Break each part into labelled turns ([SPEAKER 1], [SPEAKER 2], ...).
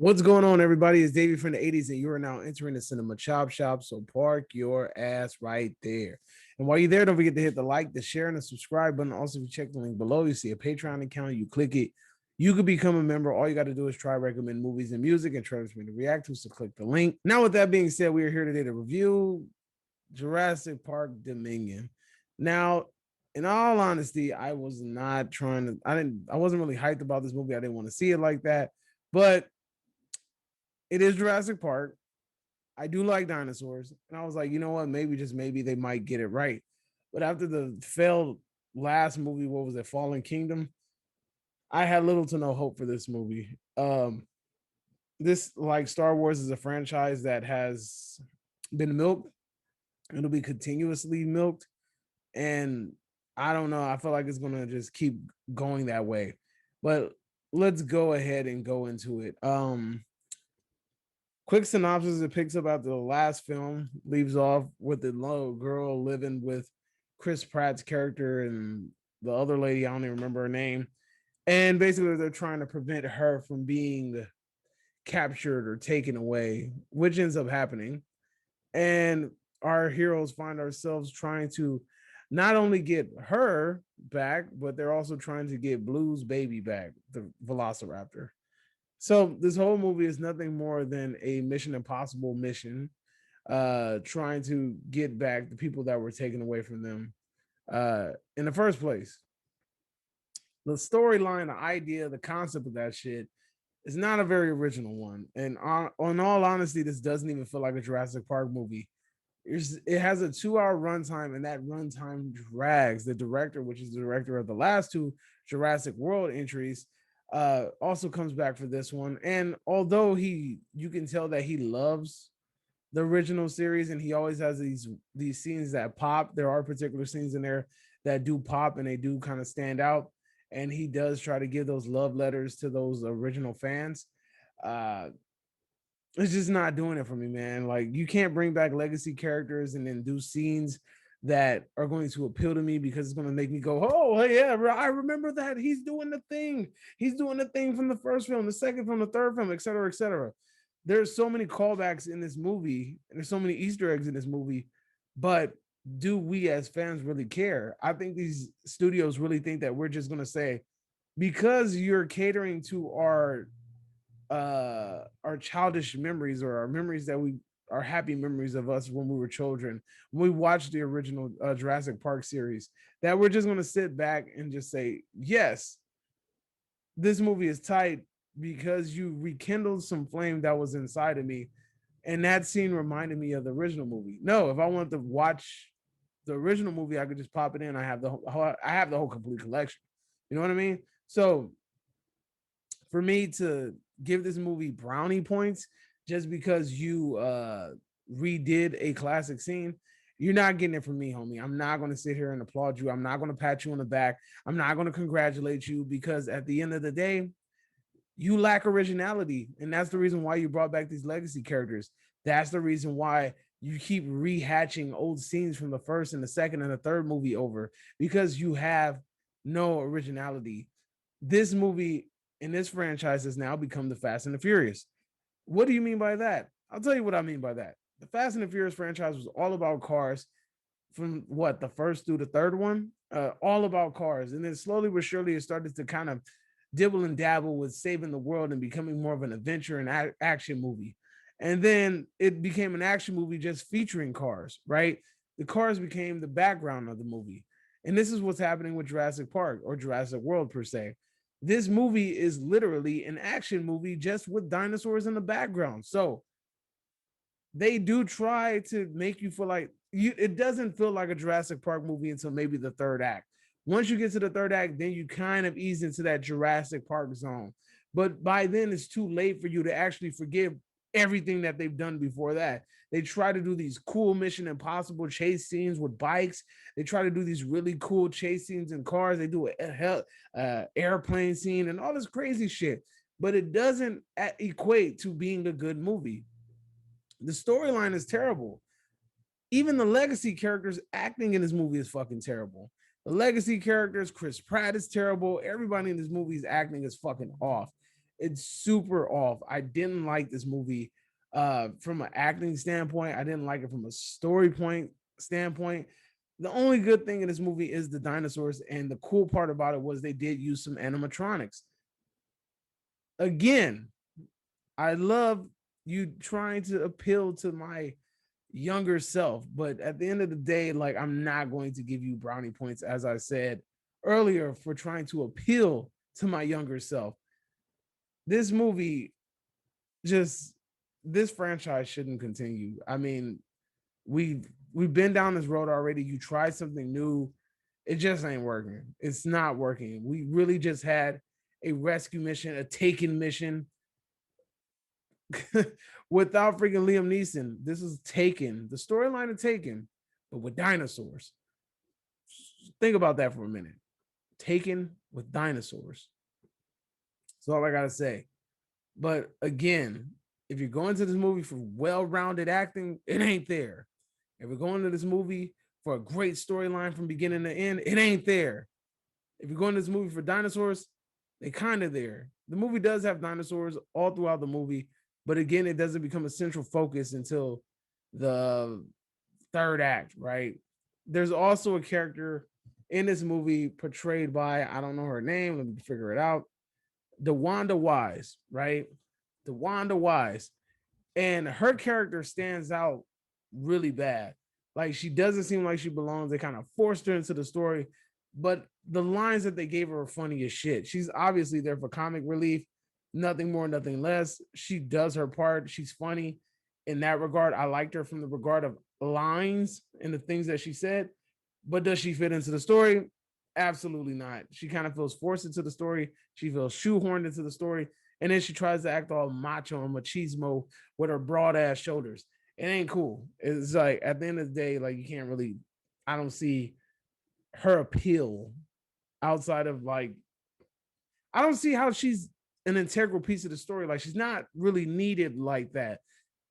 [SPEAKER 1] What's going on, everybody? It's Davey from the 80s, and you are now entering the Cinema Chop Shop. So park your ass right there. And while you're there, don't forget to hit the like, the share, and the subscribe button. Also, if you check the link below, you see a Patreon account. You click it. You could become a member. All you got to do is try recommend movies and music and try me to react to. So click the link. Now, with that being said, we are here today to review Jurassic Park Dominion. Now, in all honesty, I was not trying to. I wasn't really hyped about this movie. I didn't want to see it like that, but it is Jurassic Park. I do like dinosaurs. And I was like, you know what? Maybe, just maybe, they might get it right. But after the failed last movie, what was it, Fallen Kingdom? I had little to no hope for this movie. This, like Star Wars, is a franchise that has been milked. It'll be continuously milked. And I don't know. I feel like it's gonna just keep going that way. But let's go ahead and go into it. Quick synopsis: it picks up after the last film, leaves off with the little girl living with Chris Pratt's character and the other lady, I don't even remember her name. And basically, they're trying to prevent her from being captured or taken away, which ends up happening. And our heroes find ourselves trying to not only get her back, but they're also trying to get Blue's baby back, the Velociraptor. So this whole movie is nothing more than a Mission Impossible mission, trying to get back the people that were taken away from them in the first place. The storyline, the idea, the concept of that shit is not a very original one. And on all honesty, this doesn't even feel like a Jurassic Park movie. It has a 2 hour runtime, and that runtime drags. The director, which is the director of the last two Jurassic World entries, also comes back for this one. And although you can tell that he loves the original series, and he always has these scenes that pop. There are particular scenes in there that do pop, and they do kind of stand out. And he does try to give those love letters to those original fans. Uh, it's just not doing it for me, man. Like, you can't bring back legacy characters and then do scenes that are going to appeal to me because it's going to make me go, oh yeah, I remember that. He's doing the thing. He's doing the thing from the first film, the second film, the third film, et cetera, et cetera. There's so many callbacks in this movie, and there's so many Easter eggs in this movie, but do we as fans really care? I think these studios really think that we're just going to say, because you're catering to our childish memories, or our memories that we are happy memories of us when we were children, when we watched the original Jurassic Park series, that we're just going to sit back and just say, yes, this movie is tight because you rekindled some flame that was inside of me. And that scene reminded me of the original movie. No, if I wanted to watch the original movie, I could just pop it in. I have the whole complete collection. You know what I mean? So for me to give this movie brownie points just because you redid a classic scene, you're not getting it from me, homie. I'm not going to sit here and applaud you. I'm not going to pat you on the back. I'm not going to congratulate you, because at the end of the day, you lack originality. And that's the reason why you brought back these legacy characters. That's the reason why you keep rehatching old scenes from the first and the second and the third movie over, because you have no originality. This movie in this franchise has now become the Fast and the Furious. What do you mean by that? I'll tell you what I mean by that. The Fast and the Furious franchise was all about cars from what, the first through the third one, all about cars. And then slowly but surely, it started to kind of dibble and dabble with saving the world and becoming more of an adventure and action movie. And then it became an action movie just featuring cars, right? The cars became the background of the movie. And this is what's happening with Jurassic Park, or Jurassic World per se. This movie is literally an action movie just with dinosaurs in the background. So they do try to make you feel like it doesn't feel like a Jurassic Park movie until maybe the third act. Once you get to the third act, then you kind of ease into that Jurassic Park zone. But by then, it's too late for you to actually forgive everything that they've done before that. They try to do these cool Mission Impossible chase scenes with bikes. They try to do these really cool chase scenes in cars. They do a airplane scene and all this crazy shit. But it doesn't equate to being a good movie. The storyline is terrible. Even the legacy characters acting in this movie is fucking terrible. The legacy characters, Chris Pratt is terrible. Everybody in this movie's acting is fucking off. It's super off. I didn't like this movie from an acting standpoint. I didn't like it from a story point standpoint. The only good thing in this movie is the dinosaurs, and the cool part about it was they did use some animatronics. Again, I love you trying to appeal to my younger self, but at the end of the day, like, I'm not going to give you brownie points, as I said earlier, for trying to appeal to my younger self. This movie just, this franchise shouldn't continue. I mean, we've been down this road already. You tried something new, it just ain't working. It's not working. We really just had a rescue mission, a taken mission without freaking Liam Neeson. This is Taken, the storyline of Taken, but with dinosaurs. Think about that for a minute. Taken with dinosaurs. That's all I gotta say. But again, if you're going to this movie for well-rounded acting, it ain't there. If we're going to this movie for a great storyline from beginning to end, it ain't there. If you're going to this movie for dinosaurs, they kind of there. The movie does have dinosaurs all throughout the movie, but again, it doesn't become a central focus until the third act, right? There's also a character in this movie portrayed by, I don't know her name, let me figure it out. DeWanda Wise, right? DeWanda Wise. And her character stands out really bad. Like, she doesn't seem like she belongs. They kind of forced her into the story, but the lines that they gave her are funny as shit. She's obviously there for comic relief, nothing more, nothing less. She does her part. She's funny in that regard. I liked her from the regard of lines and the things that she said, but does she fit into the story? Absolutely not. She kind of feels forced into the story. She feels shoehorned into the story. And then she tries to act all macho and machismo with her broad ass shoulders. It ain't cool. It's like, at the end of the day, like, you can't really, I don't see her appeal outside of, like, I don't see how she's an integral piece of the story. Like, she's not really needed like that.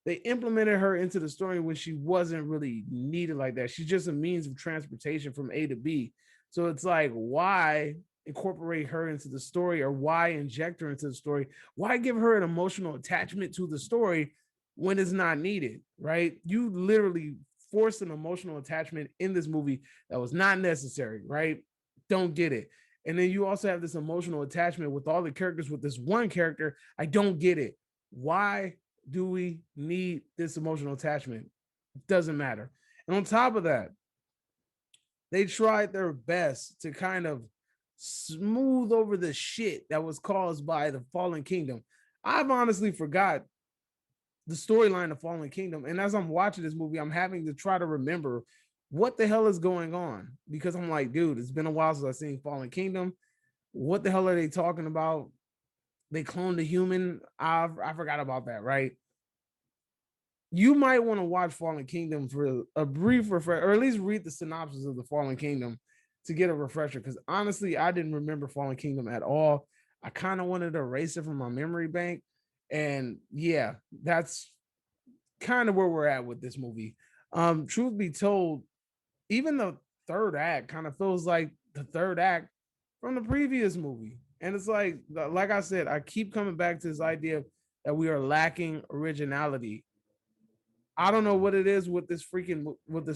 [SPEAKER 1] They implemented her into the story when she wasn't really needed like that. She's just a means of transportation from A to B. So it's like, why incorporate her into the story, or why inject her into the story? Why give her an emotional attachment to the story when it's not needed, right? You literally forced an emotional attachment in this movie that was not necessary, right? Don't get it. And then you also have this emotional attachment with all the characters with this one character. I don't get it. Why do we need this emotional attachment? It doesn't matter. And on top of that, they tried their best to kind of smooth over the shit that was caused by the Fallen Kingdom. I've honestly forgot the storyline of Fallen Kingdom. And as I'm watching this movie, I'm having to try to remember what the hell is going on, because I'm like, dude, it's been a while since I've seen Fallen Kingdom. What the hell are they talking about? They cloned a human. I forgot about that, right? You might want to watch Fallen Kingdom for a brief refresh, or at least read the synopsis of the Fallen Kingdom to get a refresher. Because honestly, I didn't remember Fallen Kingdom at all. I kind of wanted to erase it from my memory bank. And yeah, that's kind of where we're at with this movie. Truth be told, even the third act kind of feels like the third act from the previous movie. And it's like I said, I keep coming back to this idea that we are lacking originality. I don't know what it is with this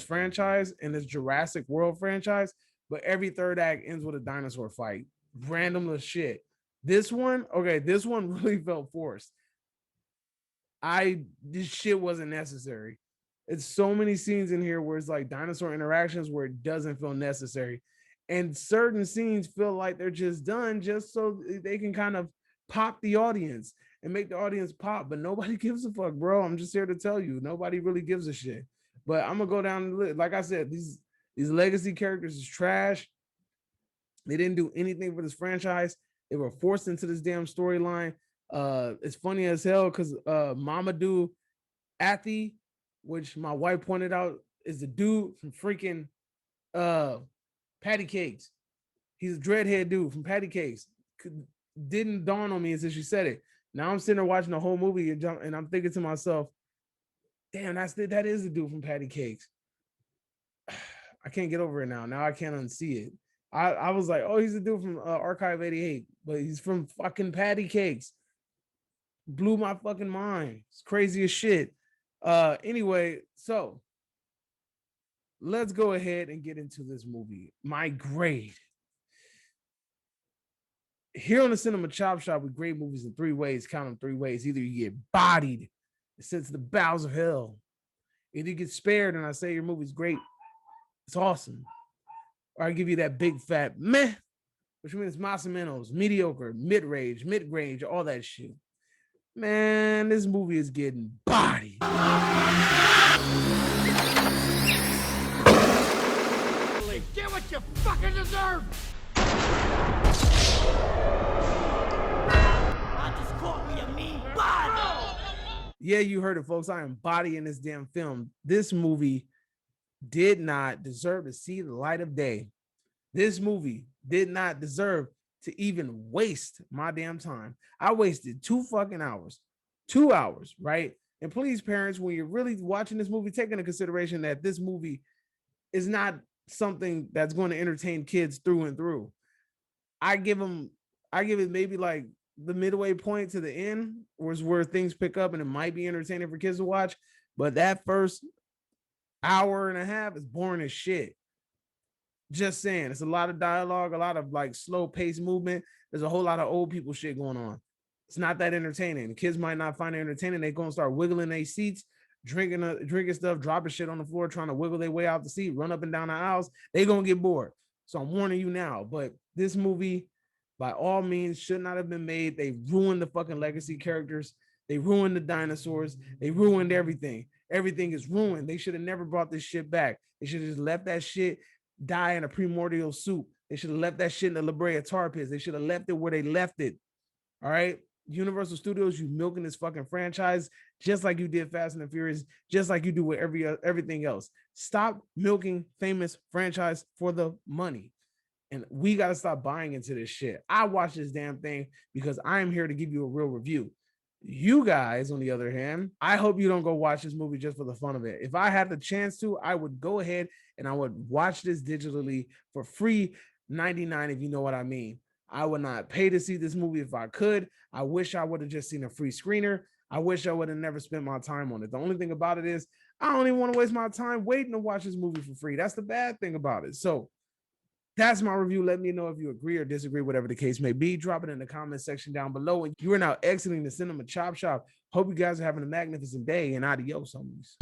[SPEAKER 1] franchise and this Jurassic World franchise, but every third act ends with a dinosaur fight. Random shit. This one, okay, this one really felt forced. This shit wasn't necessary. It's so many scenes in here where it's like dinosaur interactions where it doesn't feel necessary. And certain scenes feel like they're just done just so they can kind of pop the audience and make the audience pop, but nobody gives a fuck, bro. I'm just here to tell you, nobody really gives a shit. But I'm gonna go down the list. Like I said, these legacy characters is trash. They didn't do anything for this franchise. They were forced into this damn storyline. It's funny as hell because Mamadou Athie, which my wife pointed out, is the dude from freaking uh Patty Cakes. He's a dreadhead dude from Patty Cakes. Didn't dawn on me until she said it. Now I'm sitting there watching the whole movie and I'm thinking to myself, damn, that is the dude from Patty Cakes. I can't get over it now. Now I can't unsee it. I was like, oh, he's the dude from Archive 88, but he's from fucking Patty Cakes. Blew my fucking mind. It's crazy as shit. Anyway, so let's go ahead and get into this movie. My grade. Here on the Cinema Chop Shop, we grade movies in 3 ways. Count them 3 ways. Either you get bodied, it sends to the bowels of hell. Either you get spared and I say your movie's great, it's awesome. Or I give you that big fat meh, which means mas o menos, mediocre, mid-range, all that shit. Man, this movie is getting bodied.
[SPEAKER 2] Get what you fucking deserve! I just caught me a mean body!
[SPEAKER 1] Yeah, you heard it, folks. I am bodying this damn film. This movie did not deserve to see the light of day. This movie did not deserve to even waste my damn time. I wasted 2 fucking hours, 2 hours, right? And please, parents, when you're really watching this movie, take into consideration that this movie is not something that's going to entertain kids through and through. I give it maybe like the midway point to the end was where things pick up and it might be entertaining for kids to watch. But that first hour and a half is boring as shit. Just saying, it's a lot of dialogue, a lot of like slow paced movement. There's a whole lot of old people shit going on. It's not that entertaining. The kids might not find it entertaining. They're going to start wiggling their seats, drinking stuff, dropping shit on the floor, trying to wiggle their way out the seat, run up and down the aisles. They're going to get bored. So I'm warning you now. But this movie, by all means, should not have been made. They ruined the fucking legacy characters. They ruined the dinosaurs. They ruined everything. Everything is ruined. They should have never brought this shit back. They should have just left that shit die in a primordial soup. They should have left that shit in the La Brea tar pits. They should have left it where they left it. All right. Universal Studios, you milking this fucking franchise just like you did Fast and the Furious, just like you do with everything else. Stop milking famous franchise for the money. And we got to stop buying into this shit. I watch this damn thing because I am here to give you a real review. You guys, on the other hand, I hope you don't go watch this movie just for the fun of it. If I had the chance to, I would go ahead and I would watch this digitally for free, 99, if you know what I mean. I would not pay to see this movie if I could. I wish I would have just seen a free screener. I wish I would have never spent my time on it. The only thing about it is I don't even want to waste my time waiting to watch this movie for free. That's the bad thing about it. So that's my review. Let me know if you agree or disagree, whatever the case may be. Drop it in the comment section down below. And you are now exiting the Cinema Chop Shop. Hope you guys are having a magnificent day and adios, homies.